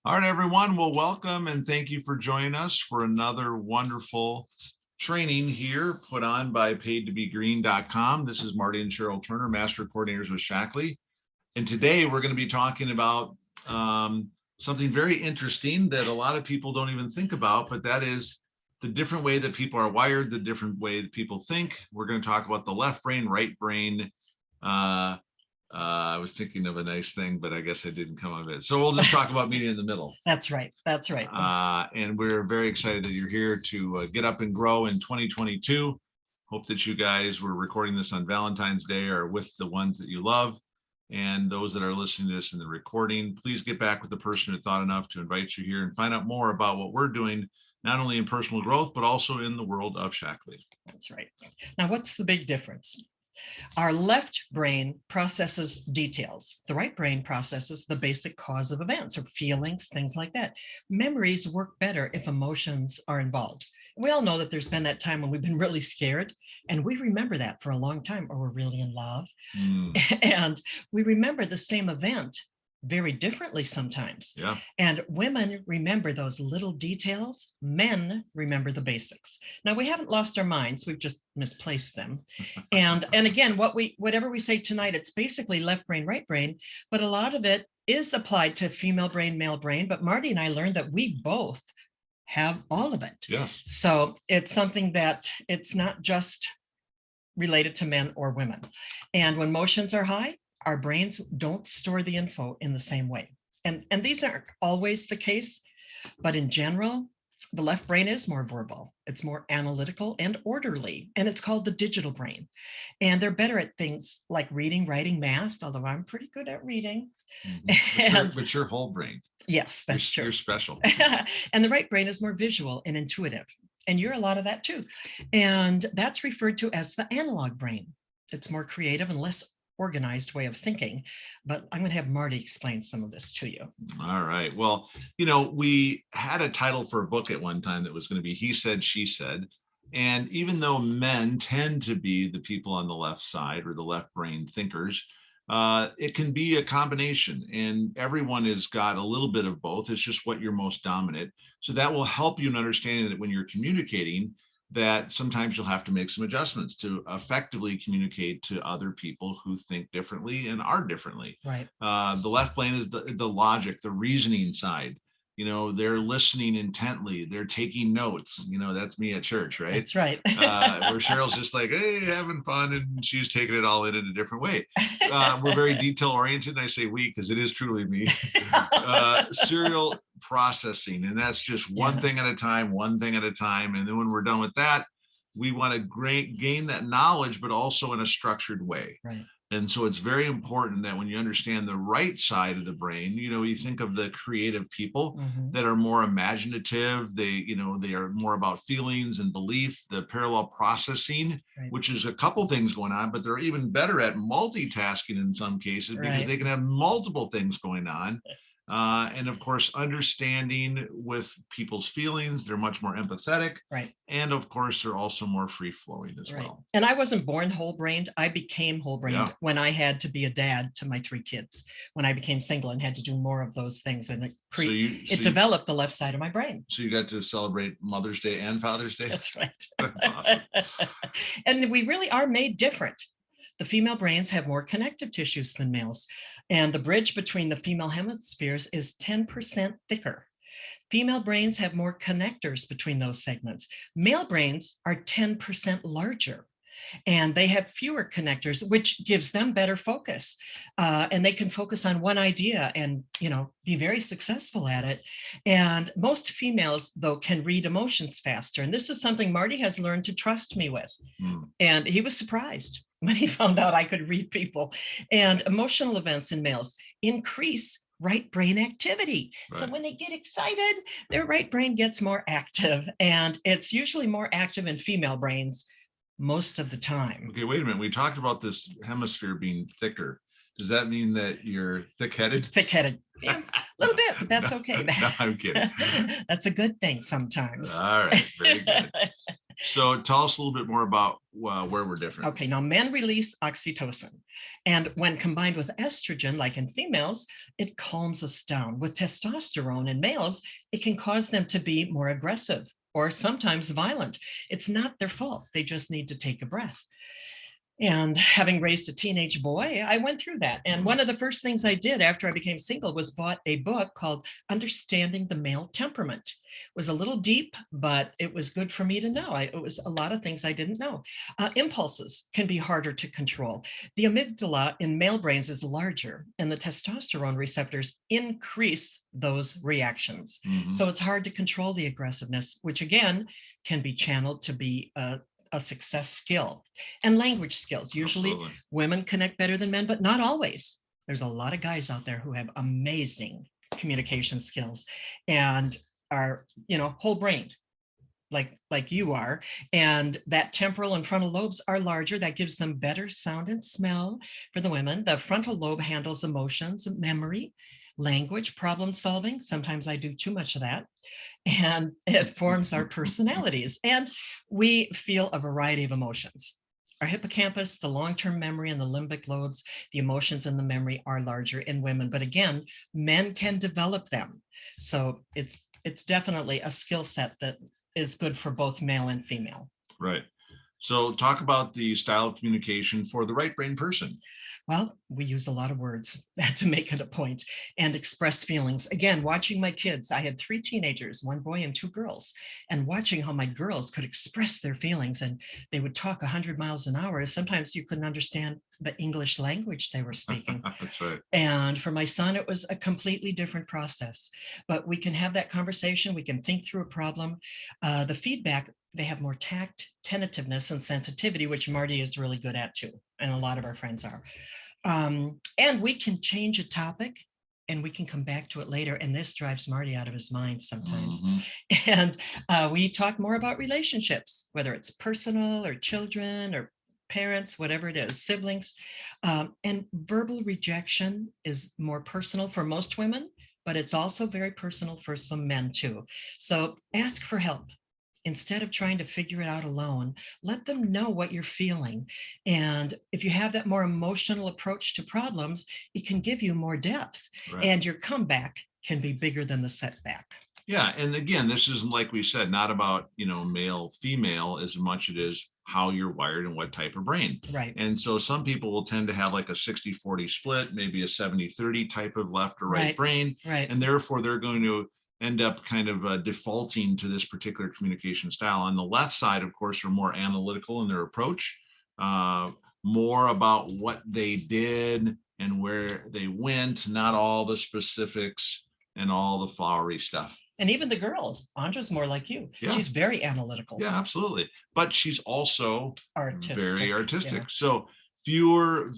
All right, everyone. Well, welcome and thank you for joining us for another wonderful training here put on by paidtobegreen.com. This is Marty and Cheryl Turner, Master Coordinators with Shackley. And today we're going to be talking about something very interesting that a lot of people don't even think about, but that is the different way that people are wired, the different way that people think. We're going to talk about the left brain, right brain. I was thinking of a nice thing, but I guess I didn't come up with it. So we'll just talk about meeting in the middle. That's right. That's right. And we're very excited that you're here to get up and grow in 2022. Hope that you guys were recording this on Valentine's Day or with the ones that you love. And those that are listening to this in the recording, please get back with the person who thought enough to invite you here and find out more about what we're doing, not only in personal growth, but also in the world of Shackley. That's right. Now, what's the big difference? Our left brain processes details. The right brain processes the basic cause of events or feelings, things like that. Memories work better if emotions are involved. We all know that there's been that time when we've been really scared and we remember that for a long time, or we're really in love. And we remember the same event very differently sometimes. Yeah. And women remember those little details. Men remember the basics. Now, we haven't lost our minds. We've just misplaced them. And again, whatever we say tonight, it's basically left brain, right brain, but a lot of it is applied to female brain, male brain. But Marty and I learned that we both have all of it. Yes. So it's something that it's not just related to men or women. And when emotions are high, our brains don't store the info in the same way. And these aren't always the case, but in general, the left brain is more verbal. It's more analytical and orderly, and it's called the digital brain. And they're better at things like reading, writing, math, although I'm pretty good at reading. But your whole brain. Yes, that's true. You're special. And the right brain is more visual and intuitive. And you're a lot of that too. And that's referred to as the analog brain. It's more creative and less organized way of thinking, but I'm going to have Marty explain some of this to you. All right. Well, we had a title for a book at one time that was going to be He Said, She Said. And even though men tend to be the people on the left side or the left brain thinkers, it can be a combination, and everyone has got a little bit of both. It's just what you're most dominant. So that will help you in understanding that when you're communicating, that sometimes you'll have to make some adjustments to effectively communicate to other people who think differently and are differently. Right. The left brain is the logic, the reasoning side. They're listening intently. They're taking notes. That's me at church, right? That's right. Where Cheryl's just like, hey, having fun, and she's taking it all in a different way. We're very detail oriented, and I say we because it is truly me. Serial processing, and that's just one thing at a time, and then when we're done with that, we want to gain that knowledge, but also in a structured way. Right. And so it's very important that when you understand the right side of the brain, you think of the creative people that are more imaginative. They are more about feelings and belief, the parallel processing, which is a couple things going on, but they're even better at multitasking in some cases because they can have multiple things going on. And of course, understanding with people's feelings, they're much more empathetic. Right. And of course, they're also more free flowing as well. And I wasn't born whole brained. I became whole brained when I had to be a dad to my 3 kids, when I became single and had to do more of those things. And it developed the left side of my brain. So you got to celebrate Mother's Day and Father's Day? That's right. That's awesome. And we really are made different. The female brains have more connective tissues than males, and the bridge between the female hemispheres is 10% thicker. Female brains have more connectors between those segments. Male brains are 10% larger, and they have fewer connectors, which gives them better focus. And they can focus on one idea and, be very successful at it. And most females, though, can read emotions faster. And this is something Marty has learned to trust me with. And he was surprised when he found out I could read people. And emotional events in males increase right brain activity. Right. So when they get excited, their right brain gets more active, and it's usually more active in female brains most of the time. Okay, wait a minute. We talked about this hemisphere being thicker. Does that mean that you're thick-headed? Thick-headed. Yeah, a little bit, but that's okay. No, I'm kidding. That's a good thing sometimes. All right, very good. So tell us a little bit more about where we're different. Okay, now men release oxytocin, and when combined with estrogen, like in females, it calms us down. With testosterone in males, it can cause them to be more aggressive or sometimes violent. It's not their fault. They just need to take a breath. And having raised a teenage boy, I went through that. And one of the first things I did after I became single was bought a book called Understanding the Male Temperament. It was a little deep, but it was good for me to know. It was a lot of things I didn't know. Impulses can be harder to control. The amygdala in male brains is larger, and the testosterone receptors increase those reactions. So it's hard to control the aggressiveness, which again can be channeled to be a success skill. And language skills. Usually Absolutely. women connect better than men, but not always. There's a lot of guys out there who have amazing communication skills and are, whole brained like you are. And that temporal and frontal lobes are larger. That gives them better sound and smell for the women. The frontal lobe handles emotions, memory, language, problem solving. Sometimes I do too much of that. And it forms our personalities. And we feel a variety of emotions. Our hippocampus, the long-term memory, and the limbic lobes, the emotions and the memory are larger in women. But again, men can develop them. So it's definitely a skill set that is good for both male and female. Right. So talk about the style of communication for the right brain person. Well, we use a lot of words to make it a point and express feelings. Again, watching my kids, I had 3 teenagers, 1 boy and 2 girls, and watching how my girls could express their feelings, and they would talk 100 miles an hour. Sometimes you couldn't understand the English language they were speaking. That's right. And for my son, it was a completely different process. But we can have that conversation. We can think through a problem. The feedback, they have more tact, tentativeness, and sensitivity, which Marty is really good at too. And a lot of our friends are. And we can change a topic and we can come back to it later. And this drives Marty out of his mind sometimes. And we talk more about relationships, whether it's personal or children or parents, whatever it is, siblings. And verbal rejection is more personal for most women, but it's also very personal for some men too. So ask for help. Instead of trying to figure it out alone, let them know what you're feeling. And if you have that more emotional approach to problems, it can give you more depth. Right. And your comeback can be bigger than the setback. Yeah. And again, this is, like we said, not about, male, female as much it is how you're wired and what type of brain. Right. And so some people will tend to have like a 60-40 split, maybe a 70-30 type of left or right brain. Right. And therefore they're going to end up kind of defaulting to this particular communication style. On the left side, of course, are more analytical in their approach, more about what they did and where they went, not all the specifics and all the flowery stuff. And even the girls, Andra's more like you. Yeah. She's very analytical. Yeah, absolutely. But she's also very artistic. Yeah. So fewer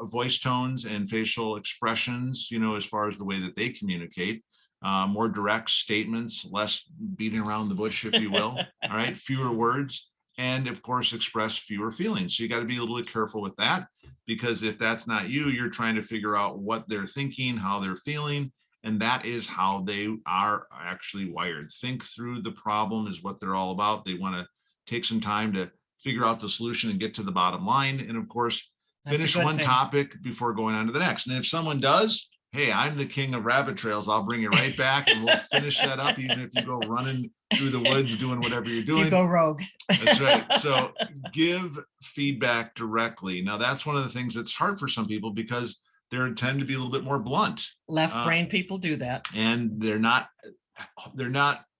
voice tones and facial expressions, as far as the way that they communicate. More direct statements, less beating around the bush, if you will. All right, fewer words, and of course, express fewer feelings. So you got to be a little bit careful with that, because if that's not you, you're trying to figure out what they're thinking, how they're feeling, and that is how they are actually wired. Think through the problem is what they're all about. They want to take some time to figure out the solution and get to the bottom line, and of course, finish one topic before going on to the next. And if someone does, hey, I'm the king of rabbit trails, I'll bring you right back and we'll finish that up, even if you go running through the woods doing whatever you're doing. You go rogue. That's right. So give feedback directly. Now, that's one of the things that's hard for some people because they tend to be a little bit more blunt. Left brain people do that. And they're not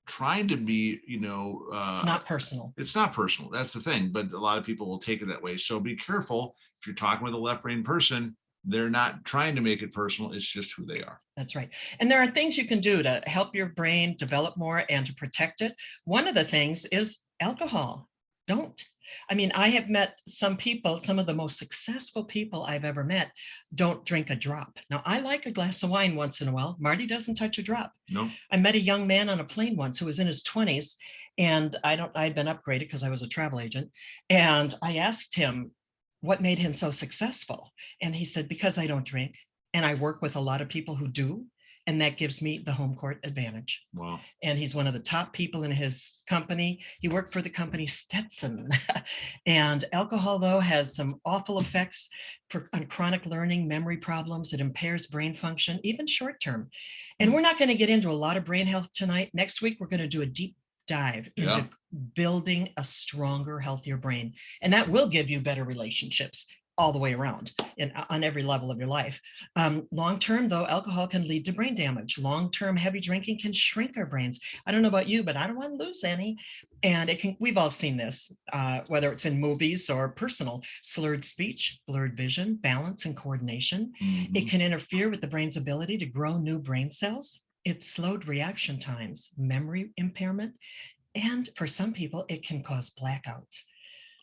trying to be, it's not personal. It's not personal. That's the thing. But a lot of people will take it that way. So be careful if you're talking with a left brain person. They're not trying to make it personal. It's just who they are. That's right. And there are things you can do to help your brain develop more and to protect it. One of the things is alcohol. Don't. I mean, I have met some people, some of the most successful people I've ever met don't drink a drop. Now, I like a glass of wine once in a while. Marty doesn't touch a drop. No. I met a young man on a plane once who was in his 20s, and I'd been upgraded because I was a travel agent. And I asked him, what made him so successful? And he said, because I don't drink and I work with a lot of people who do. And that gives me the home court advantage. Wow. And he's one of the top people in his company. He worked for the company Stetson. And alcohol, though, has some awful effects on chronic learning, memory problems. It impairs brain function, even short term. And we're not going to get into a lot of brain health tonight. Next week, we're going to do a deep dive into building a stronger, healthier brain. And that will give you better relationships all the way around on every level of your life. Long-term, though, alcohol can lead to brain damage. Long-term heavy drinking can shrink our brains. I don't know about you, but I don't want to lose any. And it can, we've all seen this, whether it's in movies or personal, slurred speech, blurred vision, balance, and coordination. It can interfere with the brain's ability to grow new brain cells. It's slowed reaction times, memory impairment, and for some people, it can cause blackouts.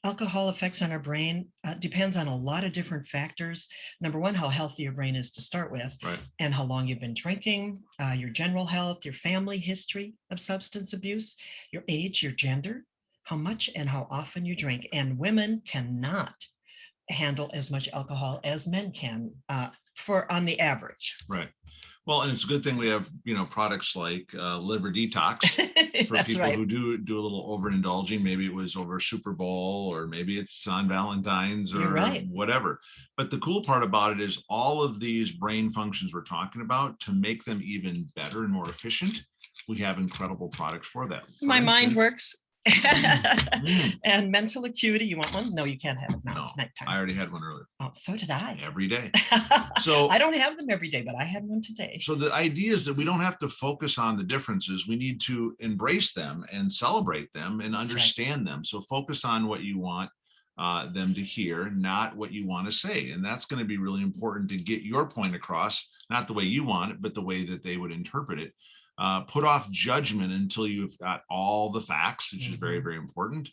Alcohol effects on our brain depends on a lot of different factors. Number one, how healthy your brain is to start with, and how long you've been drinking, your general health, your family history of substance abuse, your age, your gender, how much and how often you drink. And women cannot handle as much alcohol as men can on the average. Right. Well, and it's a good thing we have, products like liver detox for people who do a little overindulging. Maybe it was over Super Bowl, or maybe it's on Valentine's, or whatever. But the cool part about it is all of these brain functions we're talking about, to make them even better and more efficient, we have incredible products for that. My mind works. And mental acuity, you want one? No, you can't have it now. It's nighttime. I already had one earlier. Oh, so did I. Every day. So I don't have them every day, but I had one today. So the idea is that we don't have to focus on the differences. We need to embrace them and celebrate them and understand them. So focus on what you want them to hear, not what you want to say. And that's going to be really important to get your point across, not the way you want it, but the way that they would interpret it. Put off judgment until you've got all the facts, which is very, very important.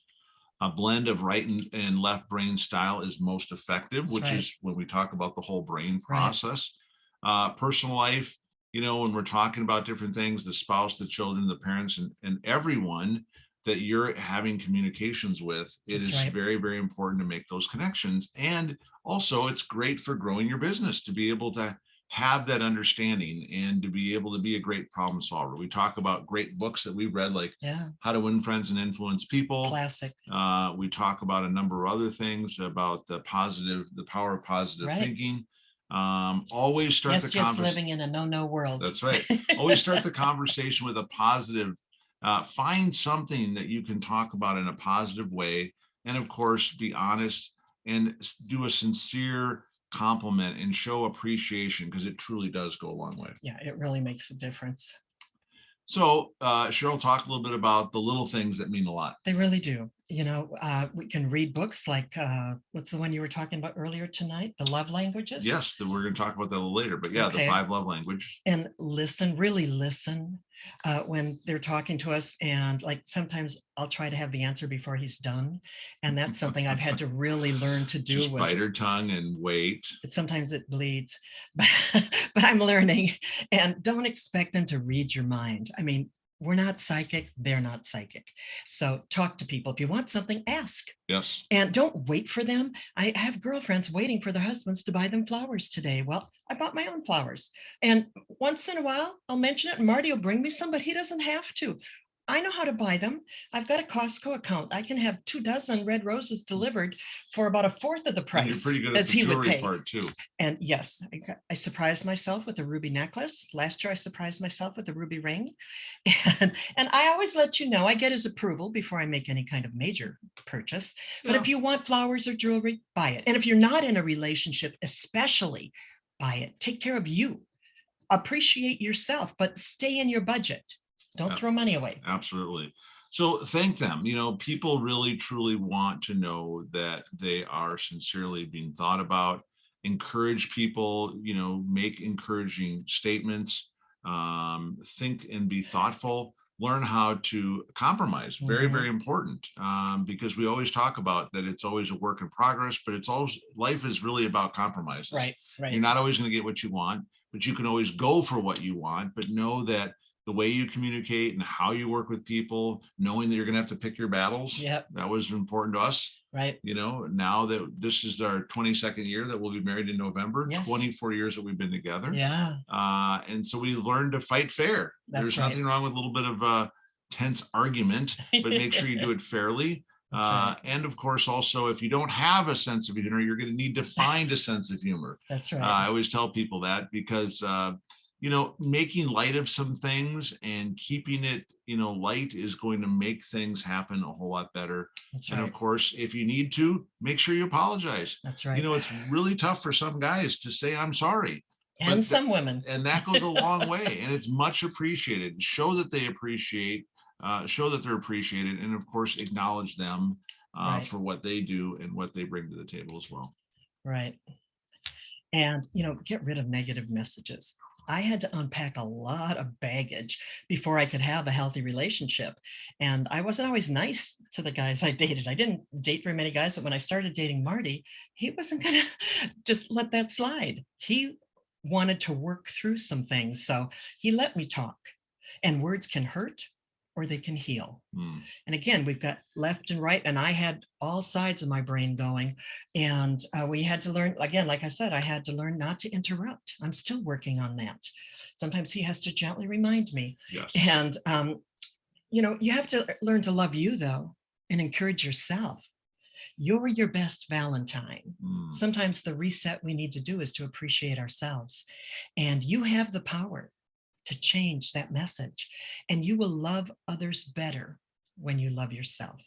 A blend of right and left brain style is most effective, which is when we talk about the whole brain process. Personal life, when we're talking about different things, the spouse, the children, the parents, and everyone that you're having communications with, it is very, very important to make those connections. And also, it's great for growing your business to be able to have that understanding and to be able to be a great problem solver. We talk about great books that we've read, like How to Win Friends and Influence People. Classic. We talk about a number of other things about the power of positive thinking. Always start the conversation. Living in a no world. That's right. Always start the conversation with a positive. Find something that you can talk about in a positive way. And of course, be honest and do a sincere compliment and show appreciation, because it truly does go a long way. Yeah, it really makes a difference. So Cheryl, talk a little bit about the little things that mean a lot. They really do. We can read books like, what's the one you were talking about earlier tonight? The love languages? Yes, we're going to talk about that a little later, but the 5 love languages. And really listen when they're talking to us. And like, sometimes I'll try to have the answer before he's done. And that's something I've had to really learn to do. Just bite her tongue and wait. Sometimes it bleeds, but I'm learning. And don't expect them to read your mind. I mean, we're not psychic, they're not psychic. So talk to people. If you want something, ask. Yes. And don't wait for them. I have girlfriends waiting for their husbands to buy them flowers today. Well, I bought my own flowers. And once in a while, I'll mention it and Marty will bring me some, but he doesn't have to. I know how to buy them. I've got a Costco account. I can have 24 red roses delivered for about a fourth of the price. And you're pretty good at the jewelry part too. And yes, I surprised myself with a ruby necklace. Last year, I surprised myself with a ruby ring. And I always let you know, I get his approval before I make any kind of major purchase. But if you want flowers or jewelry, buy it. And if you're not in a relationship, especially buy it. Take care of you. Appreciate yourself, but stay in your budget. Don't throw money away. Absolutely. So thank them. People really, truly want to know that they are sincerely being thought about. Encourage people, make encouraging statements, think and be thoughtful, learn how to compromise. Very, very important, because we always talk about that it's always a work in progress, but it's always, life is really about compromises. Right. You're not always going to get what you want, but you can always go for what you want, but know that the way you communicate and how you work with people, knowing that you're going to have to pick your battles. Yep. That was important to us. Right. Now that this is our 22nd year that we'll be married in November, Yes. 24 years that we've been together. Yeah. And so we learned to fight fair. There's nothing wrong with a little bit of tense argument, but make sure you do it fairly. And of course, also, if you don't have a sense of humor, you're going to need to find a sense of humor. That's right. I always tell people that because, making light of some things and keeping it, light is going to make things happen a whole lot better. That's and right. of course, if you need to, make sure you apologize. That's right. It's really tough for some guys to say, I'm sorry. And some women. And that goes a long way, and it's much appreciated. Show that they're appreciated, and of course, acknowledge them for what they do and what they bring to the table as well. Right. And, get rid of negative messages. I had to unpack a lot of baggage before I could have a healthy relationship. And I wasn't always nice to the guys I dated. I didn't date very many guys, but when I started dating Marty, he wasn't going to just let that slide. He wanted to work through some things. So he let me talk. And words can hurt or they can heal. And again, we've got left and right, and I had all sides of my brain going. And we had to learn, again, like I said, I had to learn not to interrupt. I'm still working on that. Sometimes he has to gently remind me. Yes. And, you have to learn to love you, though, and encourage yourself. You're your best Valentine. Sometimes the reset we need to do is to appreciate ourselves. And you have the power to change that message. And you will love others better when you love yourself.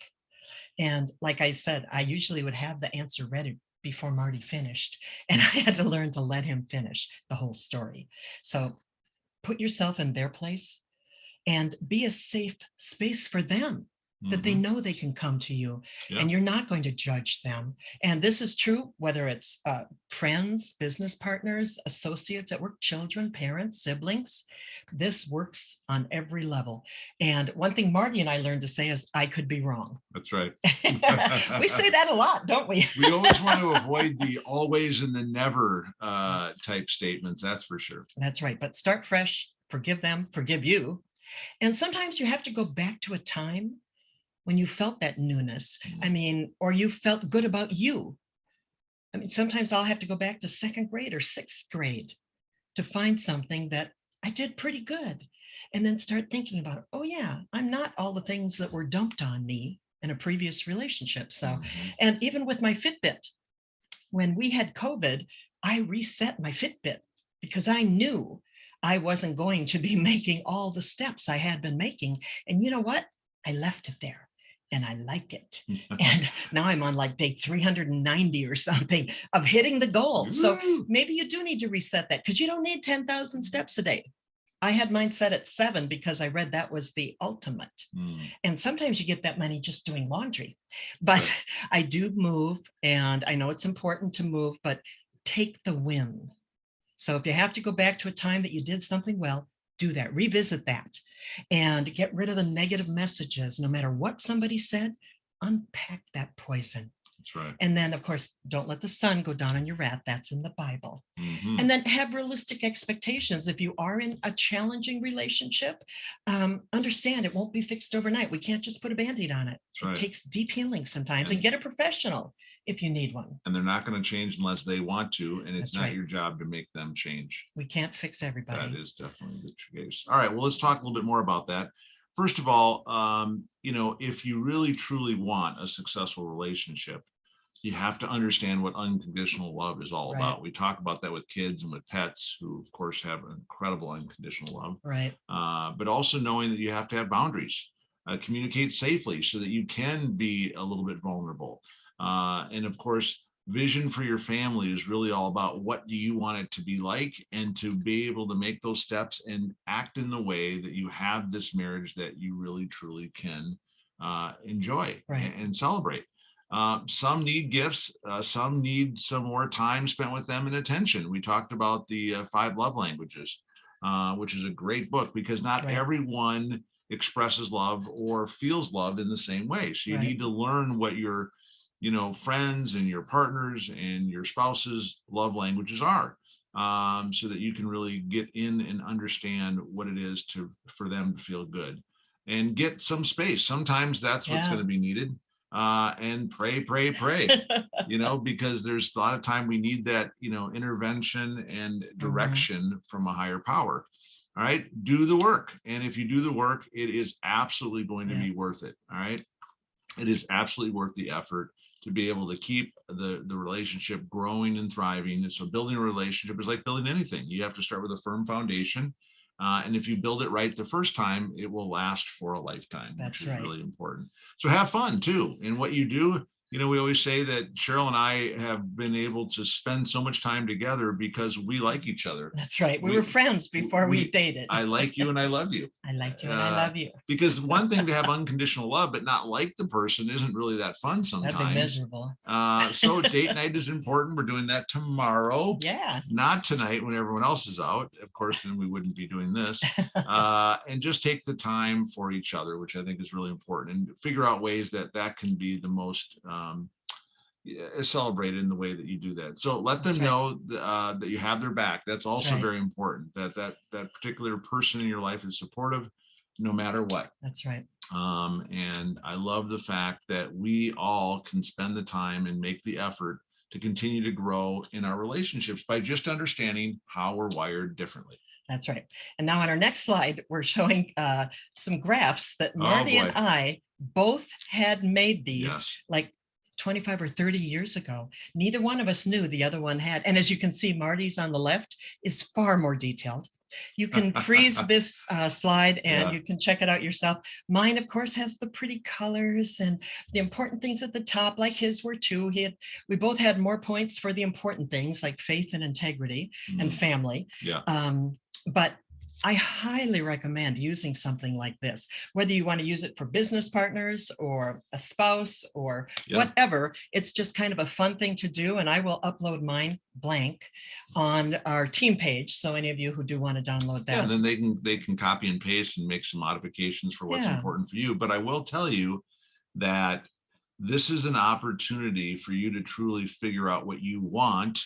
And like I said, I usually would have the answer ready before Marty finished. And I had to learn to let him finish the whole story. So put yourself in their place and be a safe space for them, that they know they can come to you and you're not going to judge them. And this is true, whether it's friends, business partners, associates at work, children, parents, siblings. This works on every level. And one thing Marty and I learned to say is, I could be wrong. That's right. We say that a lot, don't we? We always want to avoid the always and the never type statements. That's for sure. That's right. But start fresh, forgive them, forgive you. And sometimes you have to go back to a time when you felt that newness, or you felt good about you. Sometimes I'll have to go back to 2nd grade or 6th grade to find something that I did pretty good. And then start thinking about, oh yeah, I'm not all the things that were dumped on me in a previous relationship. So, and even with my Fitbit, when we had COVID, I reset my Fitbit because I knew I wasn't going to be making all the steps I had been making. And you know what? I left it there. And I like it. And now I'm on like day 390 or something of hitting the goal. So maybe you do need to reset that, because you don't need 10,000 steps a day. I had mine set at 7 because I read that was the ultimate. And sometimes you get that many just doing laundry. But I do move, and I know it's important to move, but take the win. So if you have to go back to a time that you did something well, do that, revisit that, and get rid of the negative messages. No matter what somebody said, unpack that poison. That's right. And then, of course, don't let the sun go down on your wrath. That's in the Bible. And then have realistic expectations. If you are in a challenging relationship, understand it won't be fixed overnight. We can't just put a Band-Aid on it. It takes deep healing sometimes, and get a professional if you need one. And they're not going to change unless they want to, and it's not your job to make them change. We can't fix everybody. That is definitely the case. All right, well, let's talk a little bit more about that. First of all, if you really truly want a successful relationship, you have to understand what unconditional love is all about. We talk about that with kids and with pets, who of course have incredible unconditional love. Right. But also knowing that you have to have boundaries, communicate safely so that you can be a little bit vulnerable. And of course, vision for your family is really all about what do you want it to be like, and to be able to make those steps and act in the way that you have this marriage that you really truly can enjoy and celebrate. Some need gifts, some need some more time spent with them and attention. We talked about the 5 love languages, which is a great book, because not everyone expresses love or feels loved in the same way. So you need to learn what your friends and your partners and your spouse's love languages are. so that you can really get in and understand what it is for them to feel good and get some space. Sometimes that's what's going Yeah. to be needed. And pray, pray, pray, because there's a lot of time we need that, intervention and Mhm. direction from a higher power. All right, do the work. And if you do the work, it is absolutely going to Yeah. be worth it. All right. It is absolutely worth the effort to be able to keep the relationship growing and thriving. And so building a relationship is like building anything. You have to start with a firm foundation. And if you build it right the first time, it will last for a lifetime, which That's is right. really important. So have fun too in what you do. We always say that Cheryl and I have been able to spend so much time together because we like each other. That's right. We were We, friends before we dated. I like you and I love you. I like you and I love you. Because one thing to have unconditional love, but not like the person isn't really that fun That'd be sometimes. miserable. So date night is important. We're doing that tomorrow. Yeah. Not tonight when everyone else is out. Of course, then we wouldn't be doing this. And just take the time for each other, which I think is really important, and figure out ways that can be the most celebrated in the way that you do that. So let them know that you have their back. That's also very important. That particular person in your life is supportive, no matter what. That's right. And I love the fact that we all can spend the time and make the effort to continue to grow in our relationships by just understanding how we're wired differently. That's right. And now on our next slide, we're showing some graphs that Marty and I both had made these like 25 or 30 years ago. Neither one of us knew the other one had. And as you can see, Marty's on the left is far more detailed. You can freeze this slide and you can check it out yourself. Mine, of course, has the pretty colors and the important things at the top, like his were too. We both had more points for the important things like faith and integrity and family. But I highly recommend using something like this, whether you want to use it for business partners or a spouse or whatever. It's just kind of a fun thing to do. And I will upload mine blank on our team page. So any of you who do want to download that. Yeah, then they can copy and paste and make some modifications for what's important for you. But I will tell you that this is an opportunity for you to truly figure out what you want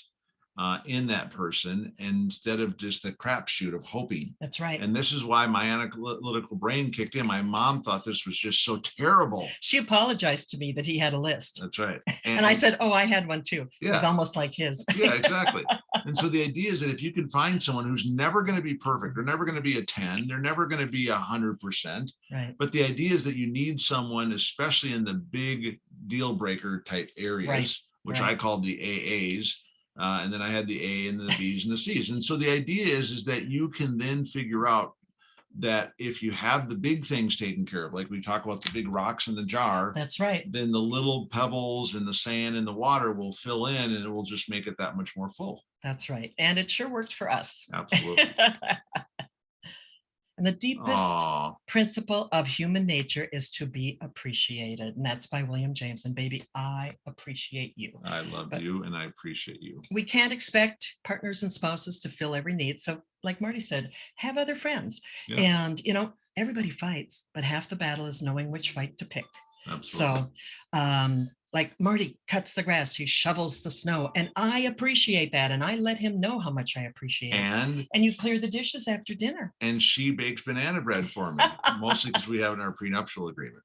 in that person instead of just the crapshoot of hoping. That's right. And this is why my analytical brain kicked in. My mom thought this was just so terrible. She apologized to me that he had a list. That's right. And I said, oh, I had one too. It was almost like his. Yeah, exactly. And so the idea is that if you can find someone who's never going to be perfect, they're never going to be a 10, they're never going to be 100%. Right. But the idea is that you need someone, especially in the big deal breaker type areas, which I call the AAs. And then I had the A and the B's and the C's. And so the idea is that you can then figure out that if you have the big things taken care of, like we talk about the big rocks in the jar, that's right, then the little pebbles and the sand and the water will fill in and it will just make it that much more full. That's right. And it sure worked for us. Absolutely. And the deepest principle of human nature is to be appreciated. And that's by William James. And baby, I appreciate you. I love you and I appreciate you. We can't expect partners and spouses to fill every need. So like Marty said, have other friends. And, everybody fights, but half the battle is knowing which fight to pick. Absolutely. So like Marty cuts the grass, he shovels the snow, and I appreciate that. And I let him know how much I appreciate it. And you clear the dishes after dinner. And she bakes banana bread for me, mostly because we have in our prenuptial agreement.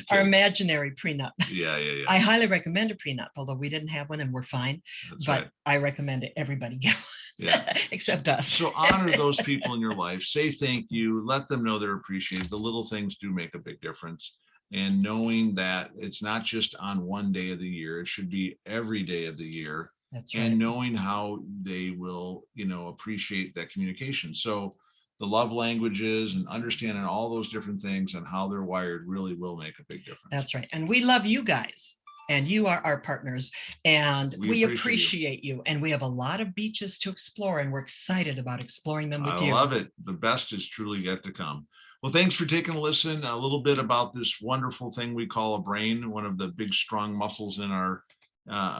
Our imaginary prenup. Yeah. I highly recommend a prenup, although we didn't have one and we're fine. That's but right. I recommend it. Everybody get one, except us. So honor those people in your life. Say thank you. Let them know they're appreciated. The little things do make a big difference. And knowing that it's not just on one day of the year, it should be every day of the year. That's right. And knowing how they will, appreciate that communication. So the love languages and understanding all those different things and how they're wired really will make a big difference. That's right. And we love you guys. And you are our partners, and we appreciate you. And we have a lot of beaches to explore, and we're excited about exploring them with you. I love it. The best is truly yet to come. Well, thanks for taking a listen. A little bit about this wonderful thing we call a brain, one of the big, strong muscles in our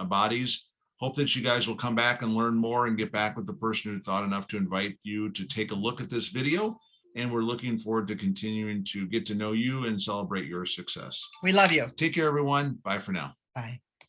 bodies. Hope that you guys will come back and learn more and get back with the person who thought enough to invite you to take a look at this video. And we're looking forward to continuing to get to know you and celebrate your success. We love you. Take care, everyone. Bye for now. Bye.